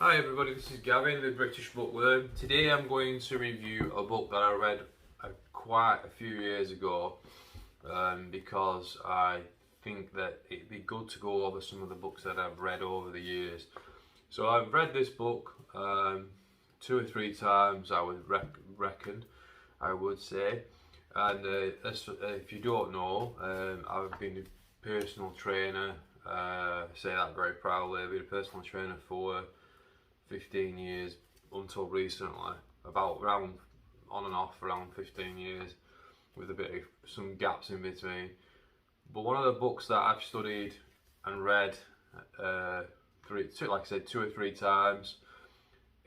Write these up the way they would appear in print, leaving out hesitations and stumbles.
Hi everybody, this is Gavin, the British Bookworm. Today I'm going to review a book that I read quite a few years ago because I think that it'd be good to go over some of the books that I've read over the years. So I've read this book 2 or 3 times, I would reckon, I would say. And if you don't know, I've been a personal trainer, I say that very proudly. I've been a personal trainer for 15 years until recently, around on and off around 15 years with a bit of some gaps in between. But one of the books that I've studied and read like I said 2 or 3 times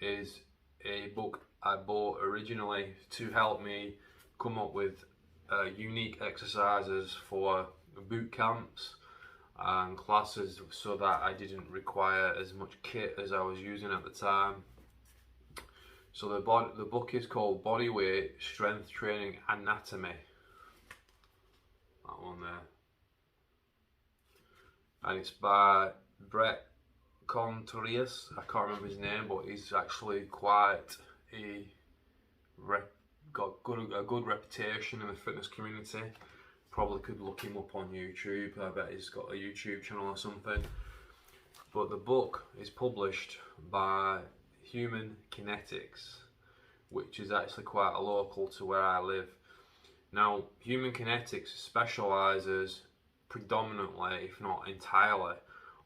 is a book I bought originally to help me come up with unique exercises for boot camps and classes, so that I didn't require as much kit as I was using at the time. So the book is called Bodyweight Strength Training Anatomy. That one there. And it's by Bret Contreras. I can't remember his name, but he's actually quite got a good reputation in the fitness community. Probably could look him up on YouTube. I bet he's got a YouTube channel or something. But the book is published by Human Kinetics, which is actually quite local to where I live. Now, Human Kinetics specialises predominantly, if not entirely,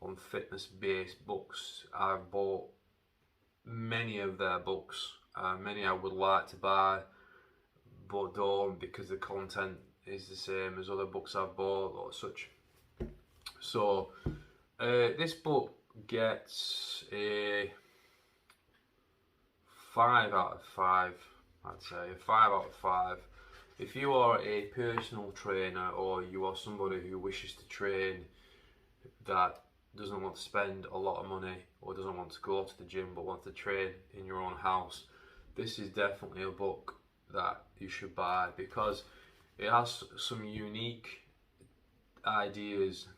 on fitness-based books. I've bought many of their books, many I would like to buy, but don't, because the content is the same as other books I've bought or such. So this book gets a 5 out of 5, I'd say, a 5 out of 5. If you are a personal trainer, or you are somebody who wishes to train that doesn't want to spend a lot of money, or doesn't want to go to the gym but wants to train in your own house, this is definitely a book that you should buy, because it has some unique ideas.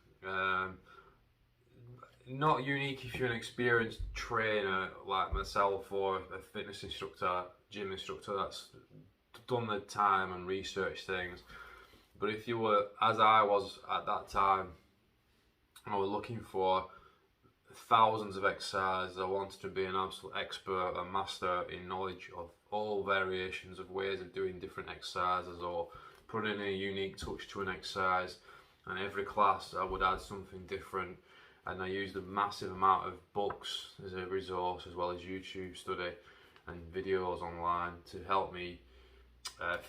Not unique if you're an experienced trainer like myself, or a fitness instructor, gym instructor that's done the time and researched things. But if you were, as I was at that time, I was looking for thousands of exercises. I wanted to be an absolute expert, a master in knowledge of all variations of ways of doing different exercises, or put in a unique touch to an exercise. And every class I would add something different, and I used a massive amount of books as a resource, as well as YouTube study and videos online to help me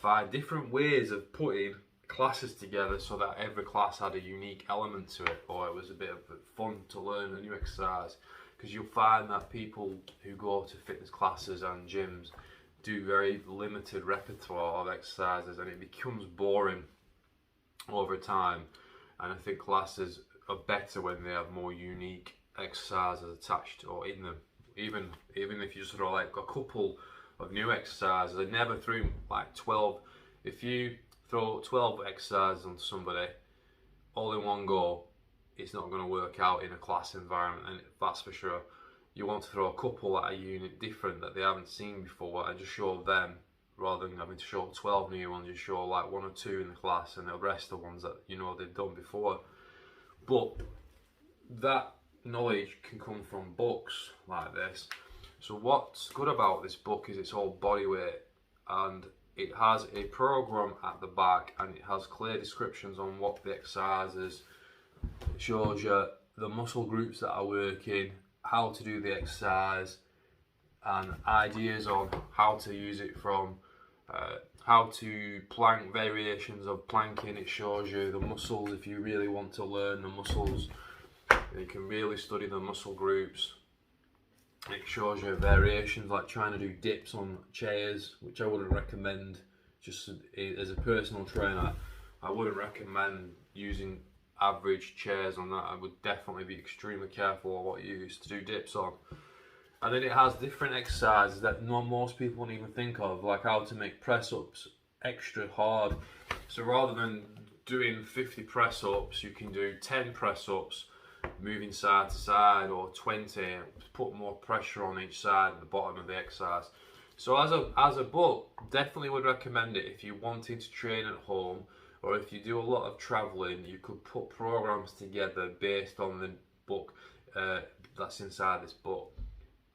find different ways of putting classes together, so that every class had a unique element to it, or it was a bit of fun to learn a new exercise. Because you'll find that people who go to fitness classes and gyms do very limited repertoire of exercises, and it becomes boring over time. And I think classes are better when they have more unique exercises attached or in them. Even if you sort of like a couple of new exercises, I never threw like 12. If you throw 12 exercises onto somebody all in one go, it's not going to work out in a class environment, and that's for sure. You want to throw a couple at a unit different that they haven't seen before, and just show them, rather than having to show 12 new ones. You show like 1 or 2 in the class, and the rest are ones that you know they've done before. But that knowledge can come from books like this. So what's good about this book is it's all bodyweight, and it has a program at the back, and it has clear descriptions on what the exercises. It shows you the muscle groups that are working, how to do the exercise, and ideas on how to use it, from how to plank, variations of planking. It shows you the muscles if you really want to learn the muscles. You can really study the muscle groups. It shows you variations like trying to do dips on chairs, which I wouldn't recommend. Just as a personal trainer, I wouldn't recommend using average chairs on that. I would definitely be extremely careful on what you use to do dips on. And then it has different exercises that most people won't even think of, like how to make press-ups extra hard. So rather than doing 50 press-ups, you can do 10 press-ups moving side to side, or 20, put more pressure on each side at the bottom of the exercise. So as a book, definitely would recommend it if you're wanting to train at home, or if you do a lot of traveling. You could put programs together based on the book that's inside this book.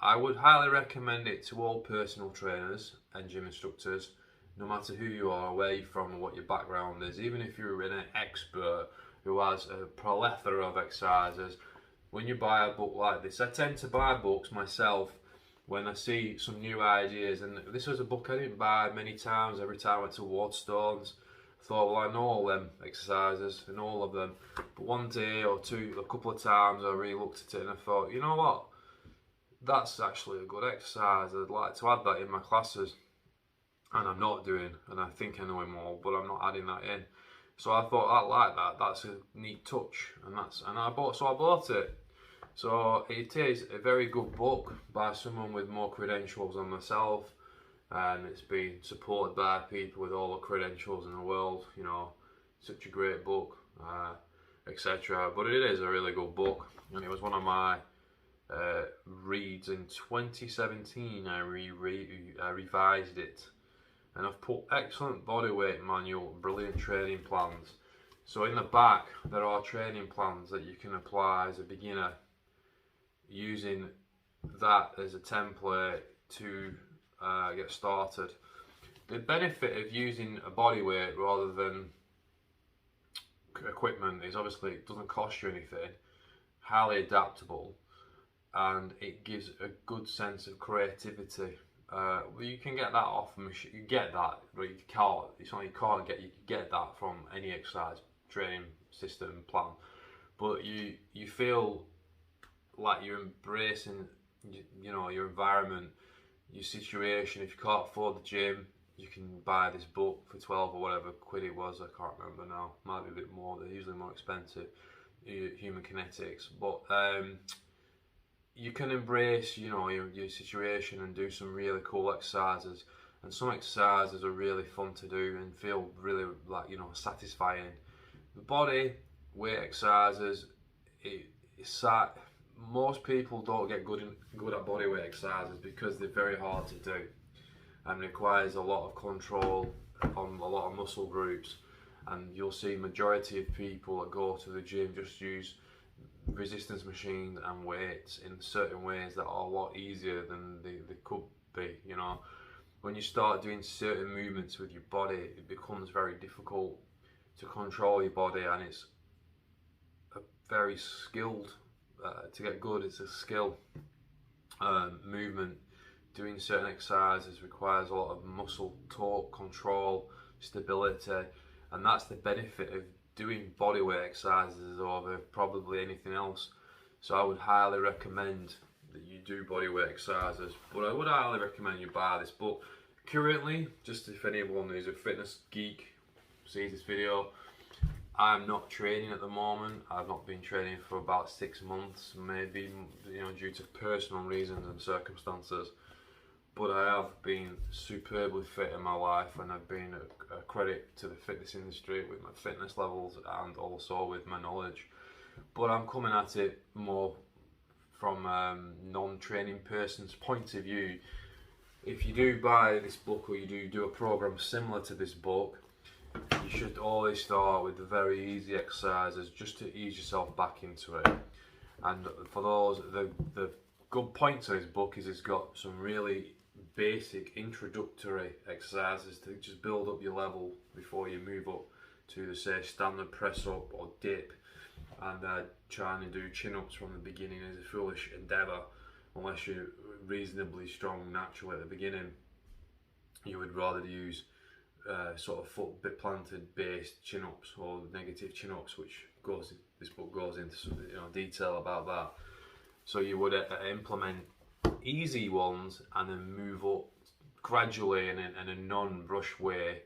I would highly recommend it to all personal trainers and gym instructors, no matter who you are, where you're from, and what your background is. Even if you're an expert who has a plethora of exercises, when you buy a book like this, I tend to buy books myself when I see some new ideas. And this was a book I didn't buy many times. Every time I went to Waterstones, I thought, well, I know all them exercises and all of them. But one day or two, a couple of times, I really looked at it and I thought, you know what? That's actually a good exercise. I'd like to add that in my classes. And I'm not doing, and I think I know him all, but I'm not adding that in. So I thought, I like that. That's a neat touch, and I bought it. So it is a very good book by someone with more credentials than myself, and it's been supported by people with all the credentials in the world. You know, such a great book, etc. But it is a really good book, and it was one of my reads in 2017. I revised it. And I've put excellent bodyweight manual, brilliant training plans. So in the back, there are training plans that you can apply as a beginner, using that as a template to get started. The benefit of using a bodyweight rather than equipment is obviously it doesn't cost you anything, highly adaptable, and it gives a good sense of creativity. Well, you can get that off a machine. You get that, but you can't. It's not you can't get. You can get that from any exercise training system plan. But you feel like you're embracing, you know, your environment, your situation. If you can't afford the gym, you can buy this book for 12 or whatever quid it was. I can't remember now. Might be a bit more. They're usually more expensive. Human Kinetics, but you can embrace, you know, your situation and do some really cool exercises. And some exercises are really fun to do and feel really, like, you know, satisfying. The body weight exercises, most people don't get good at body weight exercises because they're very hard to do and requires a lot of control on a lot of muscle groups. And you'll see majority of people that go to the gym just use resistance machines and weights in certain ways that are a lot easier than they could be. You know, when you start doing certain movements with your body, it becomes very difficult to control your body, and it's a very skilled to get good. It's a skill movement. Doing certain exercises requires a lot of muscle torque, control, stability, and that's the benefit of doing bodyweight exercises over probably anything else. So I would highly recommend that you do bodyweight exercises, but I would highly recommend you buy this book. Currently, just if anyone who's a fitness geek sees this video, I'm not training at the moment. I've not been training for about 6 months, maybe, you know, due to personal reasons and circumstances. But I have been superbly fit in my life, and I've been a credit to the fitness industry with my fitness levels and also with my knowledge. But I'm coming at it more from a non-training person's point of view. If you do buy this book, or you do a program similar to this book, you should always start with the very easy exercises just to ease yourself back into it. And for those, the good point to this book is it's got some really basic introductory exercises to just build up your level before you move up to, say, standard press up or dip. And trying to do chin-ups from the beginning is a foolish endeavour unless you're reasonably strong naturally at the beginning. You would rather use sort of foot bit planted based chin-ups or negative chin-ups, which this book goes into some, you know, detail about that. So you would implement easy ones and then move up gradually in a non-rush way,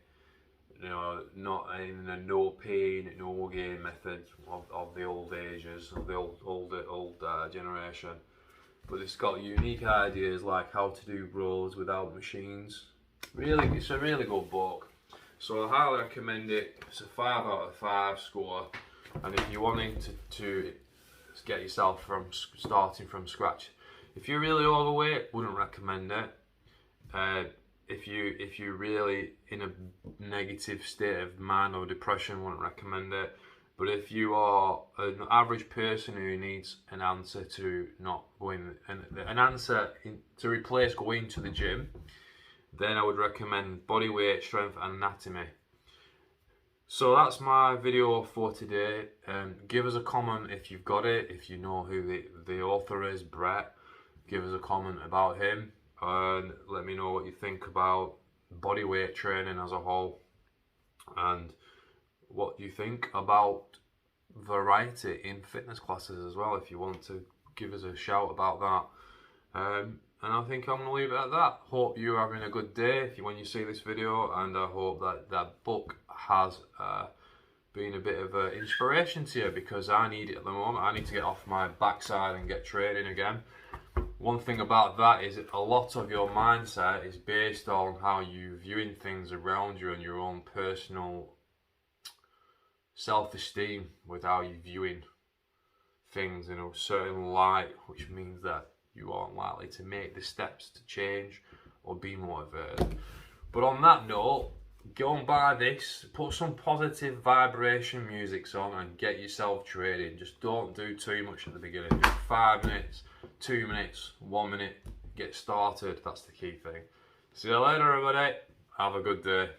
you know, not in a no pain, no gain method of the old ages, of the old generation. But it's got unique ideas like how to do rows without machines. Really, it's a really good book. So I highly recommend it. It's a 5 out of 5 score. And if you're wanting to get yourself starting from scratch. If you're really overweight, wouldn't recommend it. If you're really in a negative state of mind or depression, wouldn't recommend it. But if you are an average person who needs an answer to not going, to replace going to the gym, then I would recommend Bodyweight Strength Anatomy. So that's my video for today. Give us a comment if you've got it, if you know who the author is, Bret. Give us a comment about him, and let me know what you think about bodyweight training as a whole, and what you think about variety in fitness classes as well, if you want to give us a shout about that. And I think I'm going to leave it at that. Hope you're having a good day when you see this video, and I hope that book has been a bit of an inspiration to you, because I need it at the moment. I need to get off my backside and get training again. One thing about that is a lot of your mindset is based on how you're viewing things around you and your own personal self-esteem, with how you're viewing things in a certain light, which means that you aren't likely to make the steps to change or be motivated. But on that note, go and buy this, put some positive vibration music on and get yourself training. Just don't do too much at the beginning. Do 5 minutes, 2 minutes, 1 minute, get started. That's the key thing. See you later, everybody. Have a good day.